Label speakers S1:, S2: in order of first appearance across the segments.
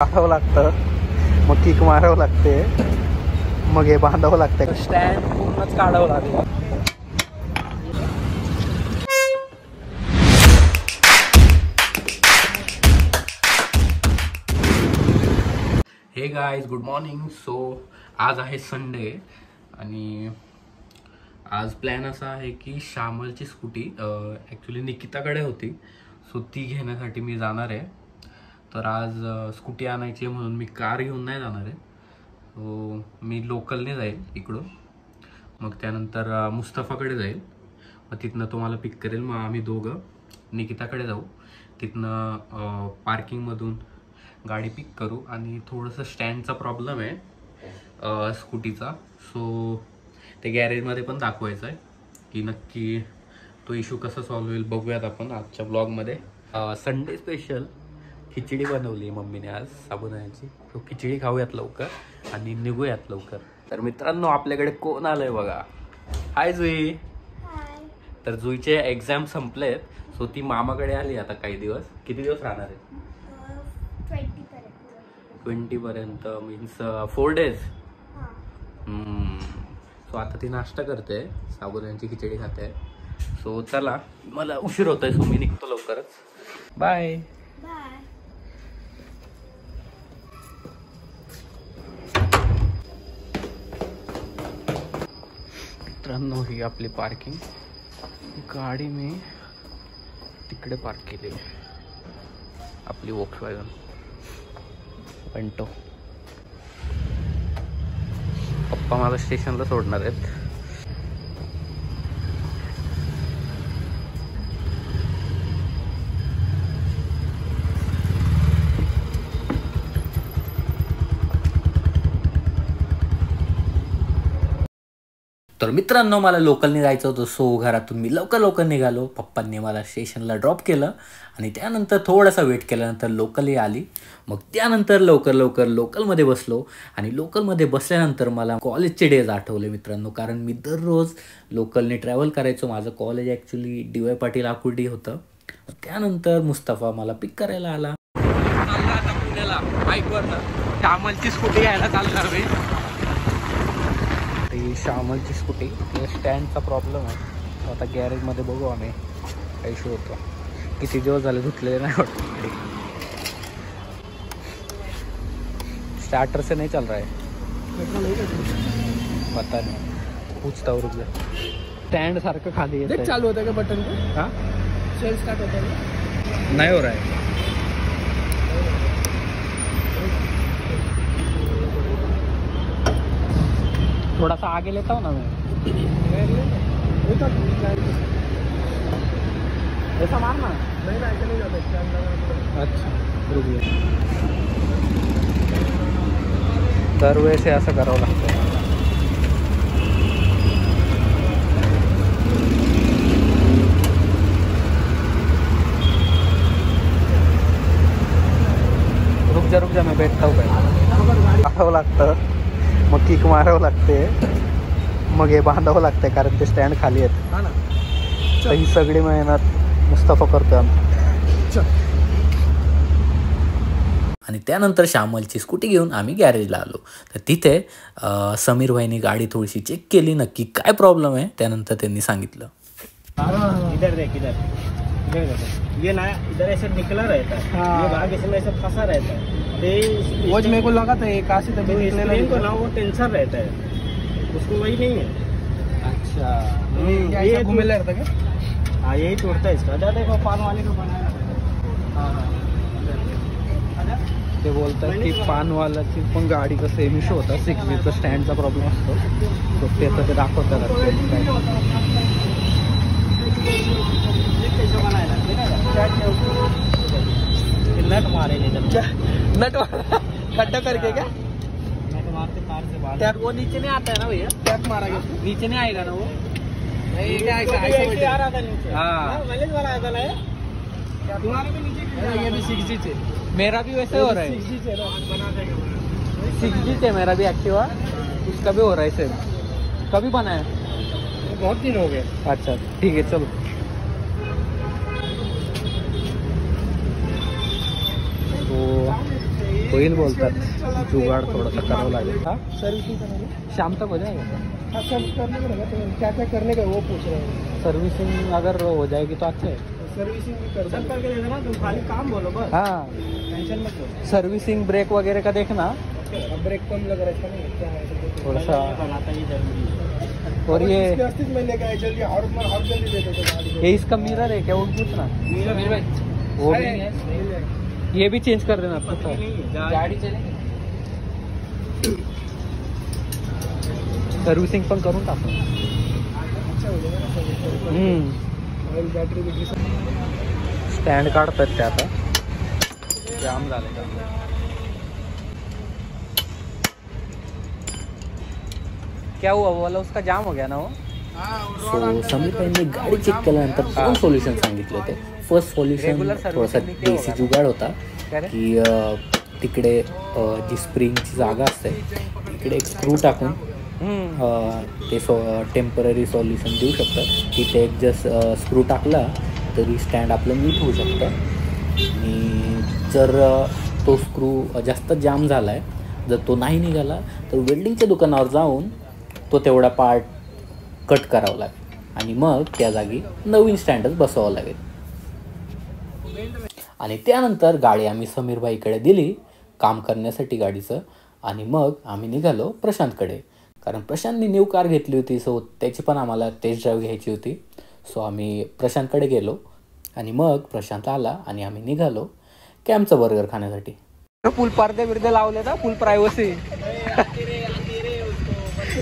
S1: काढावं लागतं, मग किक मारावं लागते, मग हे बांधावं लागतं. स्टँड पूर्णच काढावं लागलं. Hey guys, good morning. So आज आहे संडे आणि आज प्लॅन असा आहे की श्यामलची स्कूटी ॲक्च्युली निकिताकडे होती, सो ती घेण्यासाठी मी जाणार आहे. तर आज स्कूटी आणायची आहे म्हणून मी कार घेऊन नाही जाणार आहे. सो मी लोकलने जाईल इकडून, मग त्यानंतर मुस्तफाकडे जाईल, मग तिथनं तो मला पिक करेल. मग आम्ही दोघं निकिताकडे जाऊ, तिथनं पार्किंगमधून गाडी पिक करू. आणि थोडंसं स्टँडचा प्रॉब्लेम आहे स्कूटीचा, सो ते गॅरेजमध्ये पण दाखवायचं आहे की नक्की तो इश्यू कसा सॉल्व्ह होईल बघूयात आपण आजच्या ब्लॉगमध्ये. संडे स्पेशल खिचडी बनवली मम्मीने आज साबुदाण्याची, तो खिचडी खाऊयात लवकर आणि निघूयात लवकर. तर मित्रांनो, आपल्याकडे कोण आलंय बघा. हाय जुई. तर जुईचे एक्झाम संपलेत, सो ती मामाकडे आली आता काही दिवस. किती दिवस राहणार आहे? 20 पर्यंत, मीन्स 4 days. सो आता ती नाश्ता करते, साबुदाण्याची खिचडी खाते. सो चला, मला उशीर होतोय, सो मी निघतो लवकरच. बाय. मित्रांनो, ही आपली पार्किंग. गाडी मी तिकडे पार्क केली, आपली वॉक्सवॅगन पेंटो. पप्पा मला स्टेशनला सोडणार आहेत. तर मित्रांनो, मला लोकलने जायचं होतं, सो घरातून मी लवकर निघालो. पप्पांनी मला स्टेशनला ड्रॉप केलं आणि त्यानंतर थोडासा वेट केल्यानंतर लोकलही आली. मग त्यानंतर लवकर लोकलमध्ये बसलो आणि लोकलमध्ये बसल्यानंतर मला कॉलेजचे डेज आठवले मित्रांनो, कारण मी दररोज लोकलने ट्रॅव्हल करायचो. माझं college actually DY Patil Akurdi होतं. त्यानंतर मुस्तफा मला पिक करायला आला. चालला आता पुण्याला बाईकवरनं. श्यामलची स्कूटी घ्यायला चालणार मी. ती श्यामलची स्कूटी, स्टँडचा प्रॉब्लेम आहे. आता गॅरेजमध्ये बघू आम्ही काय इश्यू होतो. किती दिवस झाले धुतलेले नाही वाटतं गाडी. स्टार्टर से नहीं चल रहा है, पता नहीं, पूछता हूँ, रुक जा. स्टँड सारखं खाली येतं. चालू होतं का बटन? हाँ, सेल्फ स्टार्ट होता है, नहीं हो रहा है. थोड़ा सा आगे लेता हूँ ना मैं. ऐसा मारना नहीं जाता. अच्छा, रुक गया. तर वैसे असं करावं लागतं. रुक जा, मैं बैठता हूँ. काढावं लागतं, मग किक मारावं लागते, मग हे बांधावं लागते, कारण ते स्टँड खाली आहेत. ही सगळी मेहनत मुस्तफा करतो आमची. आणि त्यानंतर श्यामलची स्कूटी घेऊन आम्ही गॅरेजला आलो. तर तिथे समीर भाईनी गाडी थोडीशी चेक केली, नक्की काय प्रॉब्लेम आहे त्यानंतर त्यांनी सांगितलं.
S2: इधर देख, इधर ये ना, इधर ऐसे निकला रहता है. हाँ. ये भाग इसमें ऐसे फंसा रहता है. वो मेरे को लगा था एक आसी तक को ना, वो टेंशन रहता है, उसको वही नहीं है. अच्छा, ये घूमेला रहता क्या? हाँ, यही टूटता है इसका. देखो पान वाले को बनाया. हाँ,
S1: ते बोलतात की पानवालाची पण गाडीचा सेम इश्यू होता. 6 स्टँडचा प्रॉब्लेम असतो, तो त्याचं ते दाखवतात.
S2: नट मारेंगे,
S1: नट खड्डा करके क्या?
S2: नट मारते तार से बाहर.
S1: टैप वो नीचे नहीं आता है ना भैया? टैप मारा नीचे नहीं आएगा ना वो?
S2: ऐसे आ रहा था नीचे.
S1: हाँ,
S2: वाला आया था ना. तुम्हारे भी नीचे, ये भी 6G से.
S1: मेरा भी वैसे हो रहा है.
S2: 6G से बना देगा.
S1: 6G से मेरा भी एक्टिवा, उसका भी हो रहा है सेम. कभी बनाया?
S2: बहुत दिन हो गए.
S1: अच्छा, ठीक है, चलो. तो होईल बोलतात, जुगाड़ थोड़ा सा करावं लागेल। हाँ
S2: सर्विसिंग करने
S1: शाम तक हो जाएगा।
S2: हाँ सब करने का तो क्या क्या करने का वो पूछ रहे हैं।
S1: सर्विसिंग अगर हो जाएगी तो अच्छा है।
S2: सर्विसिंग भी कर सब करके देना ना, तुम खाली काम बोलो बस।
S1: हाँ
S2: टेंशन मत लो।
S1: सर्विसिंग ब्रेक वगैरह का देखना,
S2: ब्रेक कम लग रहा है इसका, नहीं क्या है
S1: थोड़ा सा
S2: बनाता ही जरूरी है।
S1: और ये
S2: में लेके आए जल्दी, और जल्दी दे देते गाड़ी।
S1: ये इसका मिरर है क्या, वो पूछना। वो भी ये भी चेंज कर देना पता है।
S2: गाड़ी चलेगी
S1: सर्विसिंग पण करून टाकू।
S2: अच्छा हो जाएगा ना। ऑइल बॅटरी बिटरी
S1: स्टँड काढतात ते आता, जाम झाले का। क्या हुआ वाला उसका जाम हो गया ना वो।
S3: सो समीर भाईंनी गाडी चेक केल्यानंतर दोन सोल्युशन सांगितले होते। फर्स्ट सोल्युशन थोडासा देसी जुगाड होता की तिकडे जी स्प्रिंगची जागा असते तिकडे एक स्क्रू टाकून ते टेम्पररी सॉल्युशन देऊ शकतं। तिथे एक जस्ट स्क्रू टाकला तरी स्टँड आपलं नीट होऊ शकतं। आणि जर तो स्क्रू जास्त जाम झाला आहे, जर तो नाही निघाला तर वेल्डिंगच्या दुकानावर जाऊन तो तेवढा पार्ट कट करावा लागेल आणि मग त्या जागी नवीन स्टँडच बसवावं लागेल। आणि त्यानंतर गाडी आम्ही समीरबाईकडे दिली काम करण्यासाठी गाडीचं, आणि मग आम्ही निघालो प्रशांतकडे, कारण प्रशांतनी न्यू कार घेतली होती, सो त्याची पण आम्हाला टेस्ट ड्राईव्ह घ्यायची होती। सो आम्ही प्रशांतकडे गेलो आणि मग प्रशांत आला आणि आम्ही निघालो कॅम्पचं बर्गर खाण्यासाठी।
S1: फुल पर्दे बिर्दे लावले ना, फुल प्रायव्हसी।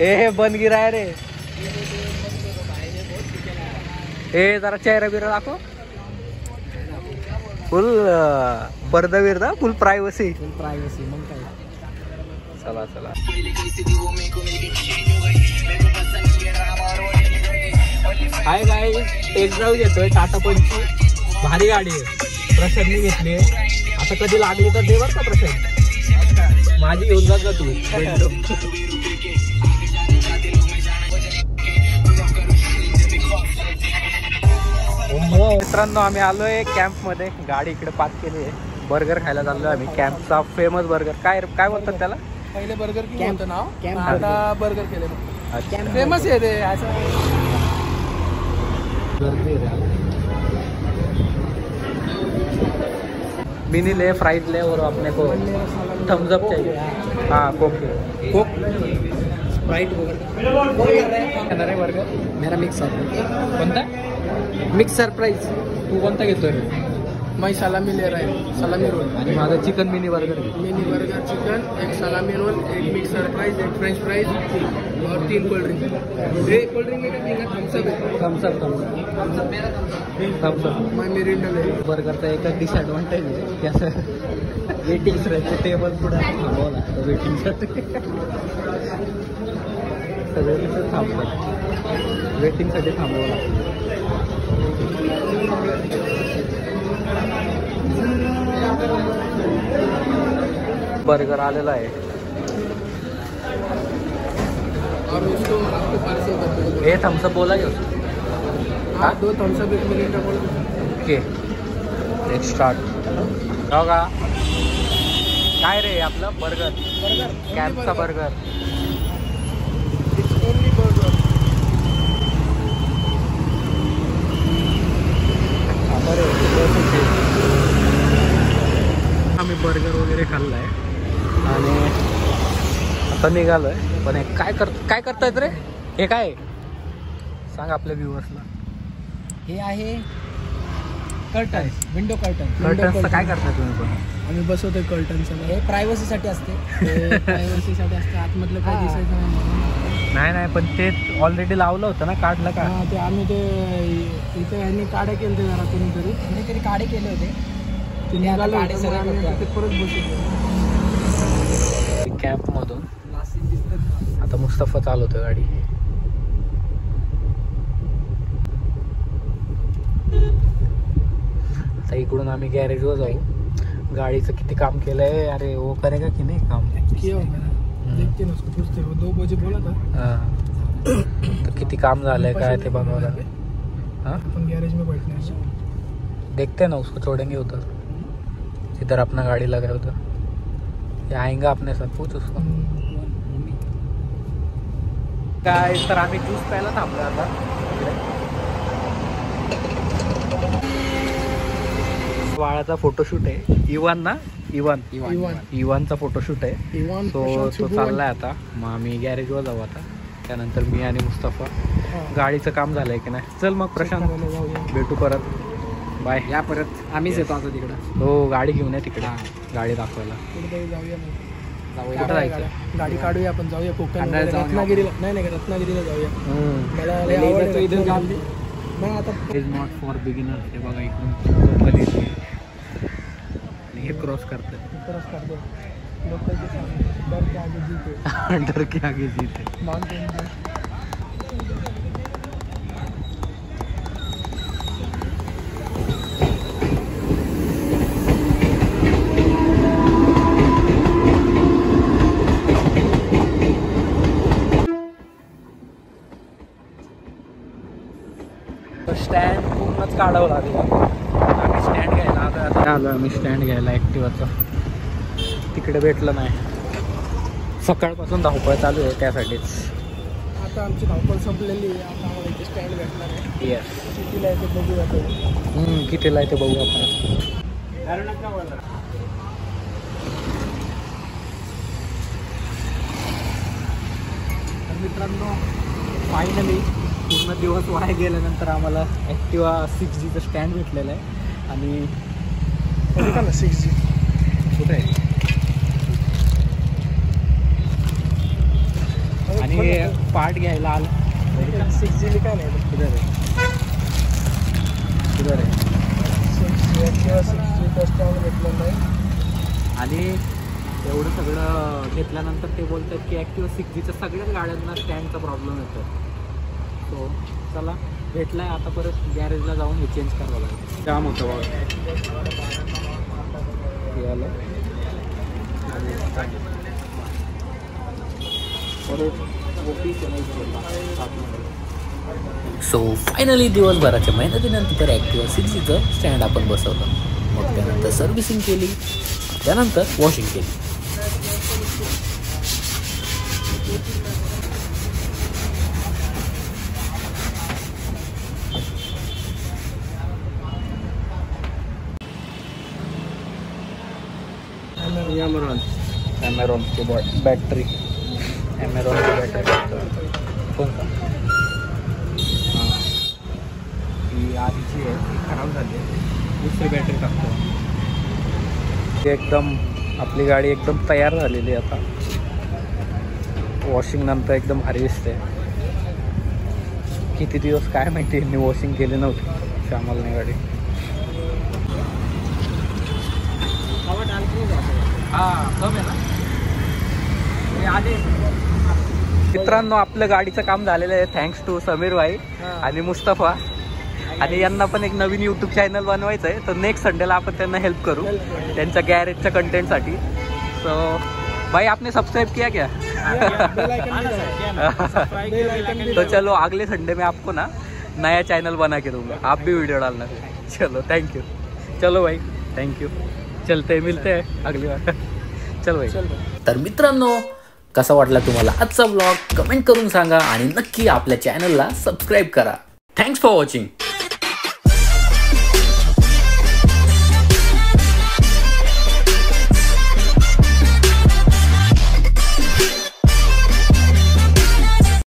S1: ए बन गिरा है रे, ए जरा चेहरा बिरा दाखव। फुल पर्दा बिर्दा, फुल प्रायव्हसी।
S2: मग काय।
S1: चला चला। हाय गाइस, टेस्ट ड्राईव्ह घेतोय टाटा पंचची, भारी गाडी आहे, प्रशांतने घेतली आहे। आता कधी लागली तर दे बरं का प्रशांत, माझी घेऊन जा तू। मित्रांनो आम्ही आलोय कॅम्प मध्ये, गाडी इकडे पार्क केली आहे, बर्गर खायला चाललोय आम्ही। कॅम्पचा फेमस बर्गर, काय काय बोलतात त्याला,
S2: पहिले बर्गर किंग होतं नाव, आता बर्गर केले फेमस आहे रे असं।
S1: मिनी ले, फ्राइज ले और अपने को थम्स अप चाहिए। हाँ कोक
S2: स्प्राइट बर्गर।
S1: बर्गर
S2: मेरा मिक्स
S1: कोणता,
S2: मिक्स सरप्राइज।
S1: तू कोणता घेतोय?
S2: मैं सलामी ले रहा हूँ, सलामी रोल।
S1: आणि माझा chicken mini burger.
S2: Mini burger chicken, एक सलामी रोल, एक मिक्स सरप्राइज, एक फ्रेंच फ्राइज और 3 कोल्ड ड्रिंक। कोल्ड ड्रिंक में थम्स अप मैं मिरिंडा ले।
S1: बर्गरचा एकच डिसएडव्हान्टेज आहे की असं वेटिंग्स राहायचे, टेबल पुढे थांबावं लागतं वेटिंगसाठी। सगळे तिथे थांबतात, वेटिंगसाठी थांबावं लागतं। बर्गर आलेला आहे,
S2: और उसको आपको पार्सल कर दो।
S1: हे थम्स अप बोला घेऊ।
S2: हाँ 2 थम्स अप, 1 मिरिंडा बोल।
S1: Okay let's start. बघा काय रे आपलं बर्गर, कॅम्पचा बर्गर।
S2: It's only burger.
S1: आम्ही बर्गर वगैरे खाल्लाय आणि आता निघालोय, पण हे काय करतायत रे, हे काय सांग आपल्या व्ह्युअर्सला।
S2: हे आहे कर्टन, विंडो कर्टन।
S1: कर्टन्सचं काय करताय तुम्ही पण?
S2: आम्ही बसवतोय कर्टन्स, हे प्रायव्हसीसाठी असते, प्रायव्हसीसाठी असते, आतमधलं काही दिसायचं
S1: नाही नाही, पण ते ऑलरेडी लावलं होतं ना, काढलं का?
S2: ते आम्ही ते इथे ह्यांनी काढे केले होते, जरा कोणीतरी काढे केले होते, ते निघाले होते, ते परत बसवतो
S1: कॅम्प मधून। आता मुस्तफा चालवतोय गाडी। आता इकडून आम्ही गॅरेजवर जाऊ, गाडीचं किती काम केलंय, अरे वो करेगा की नाही काम
S2: किया देखते ना उसको, पूछते वो 2 बजे बोला था।
S1: तर किती काम झालंय काय ते बघावं लागेल। हाँ
S2: अपन गैरेज में बैठने हैं,
S1: देखते हैं ना, उसको छोड़ेंगे उधर, इधर अपना गाड़ी लगा है उधर। आएगा अपने साथ, पूछ उसको. काय तर आम्ही ज्यूस प्यायला थांबलो आता. वाळाचा फोटोशूट आहे. इवानचा फोटोशूट आहे. तो चाललाय आता. मग आम्ही गॅरेजवर जाऊ आता. त्यानंतर मी आणि मुस्तफा. गाडीचं काम झालंय की नाही. चल मग प्रशांत, भेटू परत. बाय. या परत आम्हीच येतो आता तिकडं. हो, गाडी घेऊन या तिकडे. गाडी दाखवायला कुठं जायचं. गाडी काढूया आपण, जाऊया कोकण, रत्नागिरीला. नाही रत्नागिरीला जाऊया. Is not for beginner. हे बघा इकडून लोकल येते आणि हे क्रॉस करते. डर के आगे जीते. स्टँड पूर्णच काढावं लागेल. आम्ही स्टँड घ्यायला आता आलो. आम्ही स्टँड घ्यायला ॲक्टिवाचं. तिकडे भेटलं नाही. सकाळपासून धावपळ चालू आहे त्यासाठीच. आता आमची धावपळ संपलेली आहे. आता आम्हाला इथे स्टँड भेटणार आहे. येस. कितीला आहे ते बघूया. कितीला आहे ते बघू आपण. मित्रांनो, फायनली पूर्ण दिवस वाया गेल्यानंतर आम्हाला ॲक्टिवा 6Gचं स्टँड भेटलेलं आहे. आणि 6G कुठे आहे. आणि पार्ट घ्यायला आलं. 6G काय नाही. किधर आहे 6G स्टँड भेटलं नाही. आणि एवढं सगळं घेतल्यानंतर ते बोलतात की ॲक्टिवा 6Gच्या सगळ्याच गाड्यांना स्टँडचा प्रॉब्लेम येतो. तो चला भेटलाय. आता परत गॅरेजला जाऊन हे चेंज करावं लागेल. काम होतं बघा.
S3: सो फायनली दिवसभराच्या मेहनतीनंतर ॲक्टिवा 6Gचं स्टँड आपण बसवलं. मग त्यानंतर सर्व्हिसिंग केली. त्यानंतर वॉशिंग केली.
S1: ॲमेरॉन की बॅटरी. ॲमेरॉन की बॅटरी कोणता. हां, ही आधीची आहे, ती खराब झाली आहे. दुसरी बॅटरी टाकतो. एकदम आपली गाडी एकदम तयार झालेली आहे आता. वॉशिंग नंतर एकदम भारी दिसते. किती दिवस काय माहिती मी वॉशिंग केली नव्हती श्यामलने गाडी. मित्रांनो, आपलं गाडीचं काम झालेलं आहे थँक्स टू समीर भाई आणि मुस्तफा. आणि यांना पण एक नवीन यूट्यूब चॅनल बनवायचं आहे. तर नेक्स्ट संडेला आपण त्यांना हेल्प करू त्यांच्या गॅरेजच्या कंटेंटसाठी. सो भाई, आपने सब्सक्राइब किया क्या? तो चलो अगले संडे में आपको ना नया चैनल बना के दूंगा. आप भी वीडियो डालना. चलो थैंक यू. चलो भाई, थँक्यू. चलते मिलते हैं अगली बार. चल भाई.
S3: तर मित्रांनो, कसा वाटला तुम्हाला आजचा व्लॉग कमेंट करून सांगा. आणि नक्की आपल्या चॅनलला सबस्क्राईब करा. Thanks for watching.